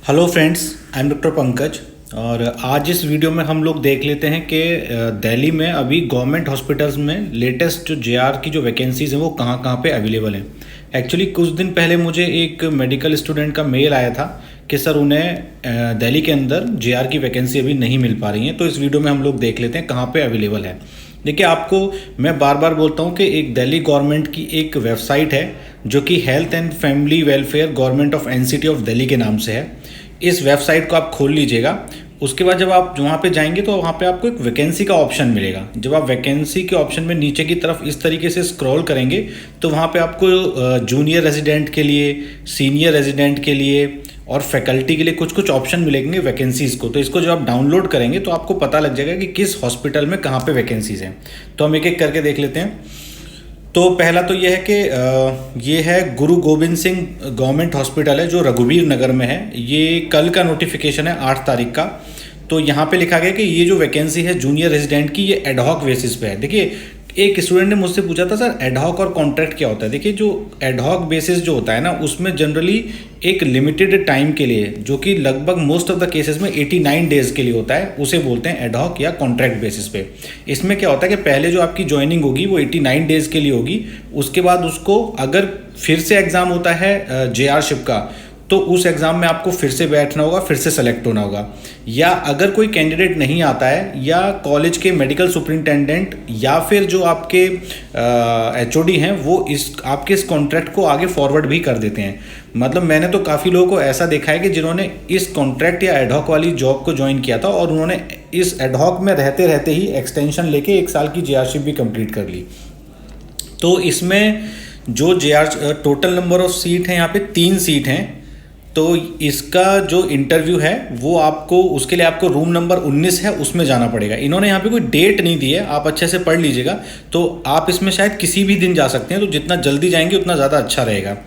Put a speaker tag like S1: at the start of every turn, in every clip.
S1: Hello friends, I am doctor Pankaj. और आज इस वीडियो में हम लोग देख लेते हैं कि दिल्ली में अभी गवर्नमेंट हॉस्पिटल्स में लेटेस्ट जो जेआर की जो वैकेंसीज़ हैं वो कहाँ कहाँ पे अवेलेबल हैं। एक्चुअली कुछ दिन पहले मुझे एक मेडिकल स्टूडेंट का मेल आया था कि सर उन्हें दिल्ली के अंदर जेआर की वैकेंसी अभी नहीं मिल पा रही है। तो इस वीडियो में हम लोग देख लेते हैं कहाँ पे अवेलेबल है। देखिए, आपको मैं बार बार बोलता हूँ कि एक दिल्ली गवर्नमेंट की एक वेबसाइट है जो कि health and family welfare government of NCT of Delhi के नाम से है। इस वेबसाइट को आप खोल लीजिएगा। उसके बाद जब आप वहाँ पे जाएंगे तो वहाँ पे आपको एक वैकेंसी का ऑप्शन मिलेगा। जब आप वैकेंसी के ऑप्शन में नीचे की तरफ इस तरीके से स्क्रॉल करेंगे तो वहाँ पे आपको जूनियर रेजिडेंट के लिए, सीनियर रेजिडेंट के लिए और फैकल्टी के लिए कुछ कुछ ऑप्शन मिलेंगे वैकेंसीज़ को। तो इसको जब आप डाउनलोड करेंगे तो आपको पता लग जाएगा कि किस हॉस्पिटल में कहाँ पे वैकेंसीज़ हैं। तो हम एक एक करके देख लेते हैं। तो पहला तो ये है कि ये है गुरु गोविंद सिंह गवर्नमेंट हॉस्पिटल है जो रघुवीर नगर में है। ये कल का नोटिफिकेशन है 8 तारीख का। तो यहाँ पे लिखा गया कि ये जो वैकेंसी है जूनियर रेजिडेंट की, ये एडहॉक बेसिस पे है। देखिए, एक स्टूडेंट ने मुझसे पूछा था सर एडहॉक और कॉन्ट्रैक्ट क्या होता है। देखिए, जो एडहॉक बेसिस जो होता है ना, उसमें जनरली एक लिमिटेड टाइम के लिए, जो कि लगभग मोस्ट ऑफ द केसेस में 89 डेज के लिए होता है, उसे बोलते हैं एडहॉक या कॉन्ट्रैक्ट बेसिस पे। इसमें क्या होता है कि पहले जो आपकी ज्वाइनिंग होगी वो 89 डेज के लिए होगी। उसके बाद उसको अगर फिर से एग्ज़ाम होता है जेआरशिप का, तो उस एग्ज़ाम में आपको फिर से बैठना होगा, फिर से सेलेक्ट होना होगा। या अगर कोई कैंडिडेट नहीं आता है या कॉलेज के मेडिकल सुपरिटेंडेंट या फिर जो आपके एचओडी हैं वो आपके इस कॉन्ट्रैक्ट को आगे फॉरवर्ड भी कर देते हैं। मतलब मैंने तो काफ़ी लोगों को ऐसा देखा है कि जिन्होंने इस कॉन्ट्रैक्ट या एडहॉक वाली जॉब को ज्वाइन किया था और उन्होंने इस एडहॉक में रहते रहते ही एक्सटेंशन लेके 1 साल की जेआरशिप भी कंप्लीट कर ली। तो इसमें जो टोटल नंबर ऑफ सीट हैं, यहाँ पे 3 सीट हैं। तो इसका जो इंटरव्यू है वो आपको, उसके लिए आपको रूम नंबर 19 है उसमें जाना पड़ेगा। इन्होंने यहाँ पे कोई डेट नहीं दी है, आप अच्छे से पढ़ लीजिएगा। तो आप इसमें शायद किसी भी दिन जा सकते हैं, तो जितना जल्दी जाएंगे उतना ज़्यादा अच्छा रहेगा।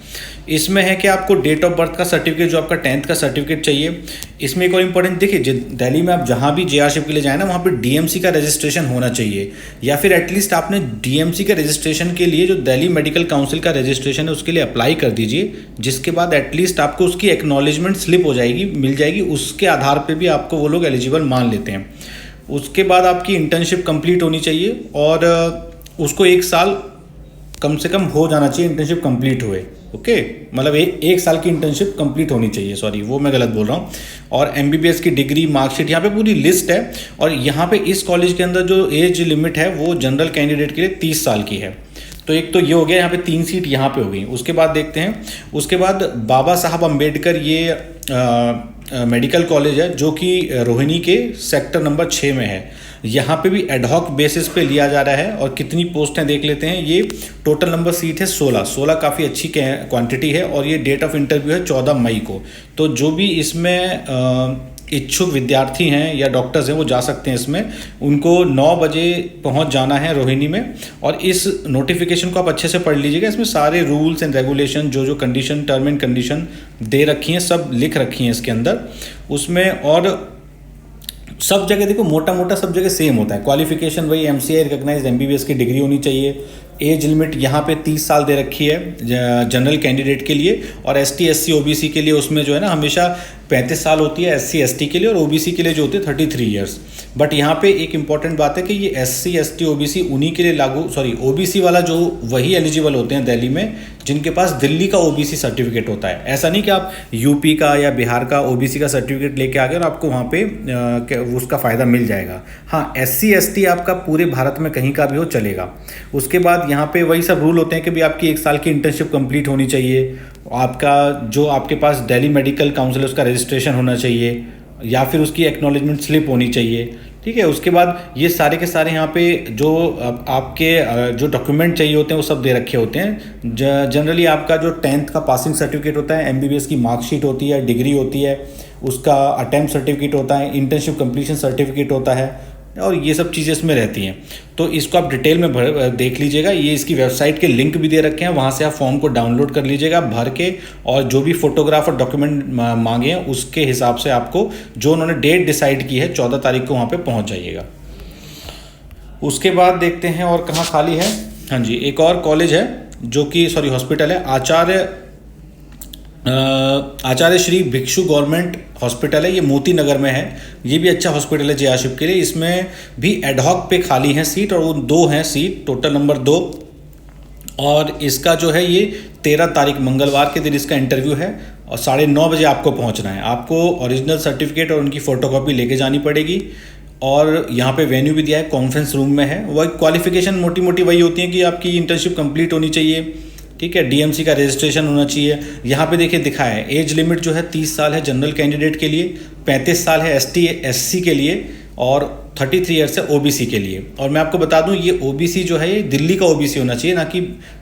S1: इसमें है कि आपको डेट ऑफ बर्थ का सर्टिफिकेट, जो आपका 10th का सर्टिफिकेट चाहिए। इसमें एक और इम्पोर्टेंट, देखिए दिल्ली में आप जहाँ भी जेआरशिप के लिए जाए ना, वहाँ पे डीएमसी का रजिस्ट्रेशन होना चाहिए, या फिर एटलीस्ट आपने डीएमसी के रजिस्ट्रेशन के लिए जो दिल्ली मेडिकल काउंसिल का रजिस्ट्रेशन है उसके लिए अप्लाई कर दीजिए। जिसके बाद एटलीस्ट आपको उसकी एक्नॉलेजमेंट स्लिप हो जाएगी, मिल जाएगी। उसके आधार पर भी आपको वो लोग एलिजिबल मान लेते हैं। उसके बाद आपकी इंटर्नशिप कंप्लीट होनी चाहिए और उसको 1 साल कम से कम हो जाना चाहिए इंटर्नशिप कंप्लीट हुए। ओके, मतलब एक साल की इंटर्नशिप कंप्लीट होनी चाहिए, सॉरी वो मैं गलत बोल रहा हूँ। और एमबीबीएस की डिग्री, मार्कशीट, यहाँ पे पूरी लिस्ट है। और यहाँ पे इस कॉलेज के अंदर जो एज लिमिट है वो जनरल कैंडिडेट के लिए 30 साल की है। तो एक तो ये हो गया, यहाँ पे 3 सीट यहाँ पे हो गई। उसके बाद देखते हैं, उसके बाद बाबा साहब अम्बेडकर ये मेडिकल कॉलेज है जो कि रोहिणी के सेक्टर नंबर 6 में है। यहाँ पे भी एडहॉक बेसिस पे लिया जा रहा है। और कितनी पोस्टें देख लेते हैं। ये टोटल नंबर सीट है 16 काफ़ी अच्छी क्वांटिटी है। और ये डेट ऑफ इंटरव्यू है 14 मई को। तो जो भी इसमें इच्छुक विद्यार्थी हैं या डॉक्टर्स हैं वो जा सकते हैं इसमें। उनको 9 बजे पहुंच जाना है रोहिणी में। और इस नोटिफिकेशन को आप अच्छे से पढ़ लीजिएगा। इसमें सारे रूल्स एंड रेगुलेशन, जो कंडीशन, टर्म एंड कंडीशन दे रखी हैं, सब लिख रखी हैं इसके अंदर उसमें। और सब जगह देखो, मोटा मोटा सब जगह सेम होता है। क्वालिफिकेशन वही एमसीआई रिकॉग्नाइज्ड एमबीबीएस की डिग्री होनी चाहिए। एज लिमिट यहाँ पे 30 साल दे रखी है जनरल कैंडिडेट के लिए। और एसटी एससी ओबीसी के लिए उसमें जो है ना हमेशा 35 साल होती है एससी एसटी के लिए, और ओबीसी के लिए जो होती है 33 ईयर्स। बट यहाँ पे एक इंपॉर्टेंट बात है कि ये एससी एसटी ओबीसी उन्हीं के लिए लागू, सॉरी ओबीसी वाला जो वही एलिजिबल होते हैं दिल्ली में जिनके पास दिल्ली का ओबीसी सर्टिफिकेट होता है। ऐसा नहीं कि आप यूपी का या बिहार का ओबीसी का सर्टिफिकेट लेके आ गए और आपको वहाँ पे उसका फ़ायदा मिल जाएगा। हाँ, एससी एसटी आपका पूरे भारत में कहीं का भी हो चलेगा। उसके बाद यहाँ पे वही सब रूल होते हैं कि भी आपकी 1 साल की इंटर्नशिप कंप्लीट होनी चाहिए। आपका जो आपके पास दिल्ली मेडिकल काउंसिल उसका रजिस्ट्रेशन होना चाहिए, या फिर उसकी एक्नॉलेजमेंट स्लिप होनी चाहिए। ठीक है, उसके बाद ये सारे के सारे यहाँ पे जो आपके जो डॉक्यूमेंट चाहिए होते हैं वो सब दे रखे होते हैं। जनरली आपका जो 10th का पासिंग सर्टिफिकेट होता है, एमबीबीएस की मार्कशीट होती है, डिग्री होती है, उसका अटेम्प्ट सर्टिफिकेट होता है, इंटर्नशिप कंप्लीशन सर्टिफिकेट होता है, और ये सब चीज़ें इसमें रहती हैं। तो इसको आप डिटेल में देख लीजिएगा। ये इसकी वेबसाइट के लिंक भी दे रखे हैं, वहाँ से आप फॉर्म को डाउनलोड कर लीजिएगा भर के। और जो भी फोटोग्राफ और डॉक्यूमेंट मांगे हैं उसके हिसाब से आपको जो उन्होंने डेट डिसाइड की है 14 तारीख को वहाँ पे पहुँच जाइएगा। उसके बाद देखते हैं और कहाँ खाली है। हाँ जी, एक और कॉलेज है जो कि हॉस्पिटल है, आचार्य आचार्य श्री भिक्षु गवर्नमेंट हॉस्पिटल है, ये मोती नगर में है। ये भी अच्छा हॉस्पिटल है जेआरशिप के लिए। इसमें भी एडहॉक पे खाली है सीट, और वो 2 हैं सीट, टोटल नंबर 2। और इसका जो है ये 13 तारीख मंगलवार के दिन इसका इंटरव्यू है, और 9:30 बजे आपको पहुंचना है। आपको ओरिजिनल सर्टिफिकेट और उनकी फ़ोटोकॉपी लेके जानी पड़ेगी। और यहाँ पे वेन्यू भी दिया है, कॉन्फ्रेंस रूम में है। वही क्वालिफिकेशन मोटी मोटी वही होती है कि आपकी इंटर्नशिप कंप्लीट होनी चाहिए, ठीक है, डीएमसी का रजिस्ट्रेशन होना चाहिए। यहाँ पे देखिए दिखा है एज लिमिट जो है 30 साल है जनरल कैंडिडेट के लिए, 35 साल है एसटी एससी के लिए, और 33 ईयर्स है ओबीसी के लिए। और मैं आपको बता दूं ये ओबीसी जो है ये दिल्ली का ओबीसी होना चाहिए, ना कि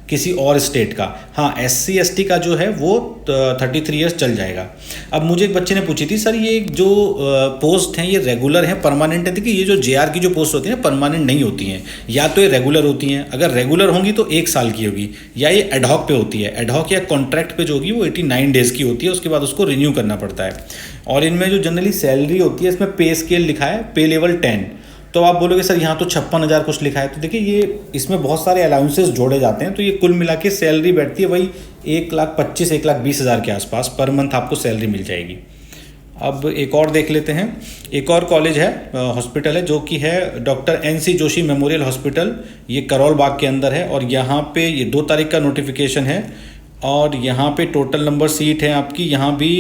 S1: किसी और स्टेट का। हाँ, एससी एसटी का जो है वो 33 ईयर्स चल जाएगा। अब मुझे एक बच्चे ने पूछी थी, सर ये जो पोस्ट हैं ये रेगुलर हैं, परमानेंट है? देखिए ये जो जेआर की जो पोस्ट होती है परमानेंट नहीं होती हैं, या तो ये रेगुलर होती हैं। अगर रेगुलर होंगी तो 1 साल की होगी, या ये एडहॉक पे होती है। एडहॉक या कॉन्ट्रैक्ट पे जो होगी वो 89 डेज़ की होती है, उसके बाद उसको रिन्यू करना पड़ता है। और इनमें जो जनरली सैलरी होती है इसमें पे स्केल लिखा है, पे लेवल 10। तो आप बोलोगे सर यहाँ तो 56,000 कुछ लिखा है। तो देखिए ये इसमें बहुत सारे अलाउंसेस जोड़े जाते हैं, तो ये कुल मिला के सैलरी बैठती है वही 1,25,000 1,20,000 के आसपास पर मंथ आपको सैलरी मिल जाएगी। अब एक और देख लेते हैं। एक और कॉलेज है, हॉस्पिटल है, जो कि है doctor NC Joshi memorial hospital. ये करोल बाग के अंदर है, और यहाँ पे ये 2 तारीख का नोटिफिकेशन है। और यहाँ पे टोटल नंबर सीट है आपकी, यहाँ भी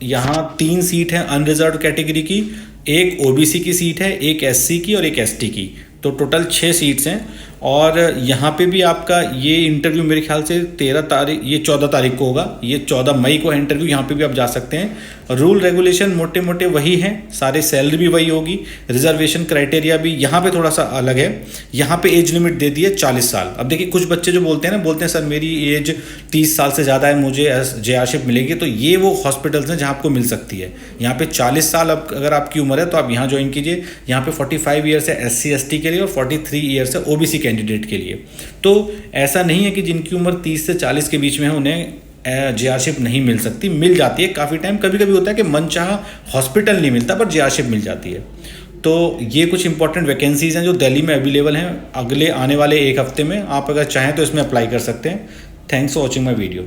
S1: यहाँ 3 सीट हैं अनरिजर्व कैटेगरी की, 1 ओबीसी की सीट है, 1 एससी की और 1 एसटी की। तो टोटल 6 सीट्स हैं। और यहाँ पे भी आपका ये इंटरव्यू मेरे ख्याल से 13 तारीख, ये 14 तारीख को होगा। ये 14 मई को है इंटरव्यू। यहाँ पे भी आप जा सकते हैं। रूल रेगुलेशन मोटे मोटे वही हैं सारे, सैलरी भी वही होगी। रिजर्वेशन क्राइटेरिया भी यहाँ पे थोड़ा सा अलग है। यहाँ पे एज लिमिट दे दी है 40 साल। अब देखिए कुछ बच्चे जो बोलते हैं ना, बोलते हैं सर मेरी एज 30 साल से ज़्यादा है, मुझे जेआरशिप मिलेगी। तो ये वो हॉस्पिटल्स हैं जहाँ आपको मिल सकती है। यहाँ पे 40 साल अब अगर आपकी उम्र है तो आप यहाँ ज्वाइन कीजिए। यहाँ पे 45 ईयर्स है SC ST के लिए, और 43 ईयर्स है ओबीसी कैंडिडेट के लिए। तो ऐसा नहीं है कि जिनकी उम्र 30 से 40 के बीच में है उन्हें जेआरशिप नहीं मिल सकती, मिल जाती है काफ़ी टाइम। कभी कभी होता है कि मनचाहा हॉस्पिटल नहीं मिलता पर जेआरशिप मिल जाती है। तो ये कुछ इंपॉर्टेंट वैकेंसीज़ हैं जो दिल्ली में अवेलेबल हैं। अगले आने वाले 1 हफ्ते में आप अगर चाहें तो इसमें अप्लाई कर सकते हैं। Thanks for watching my video.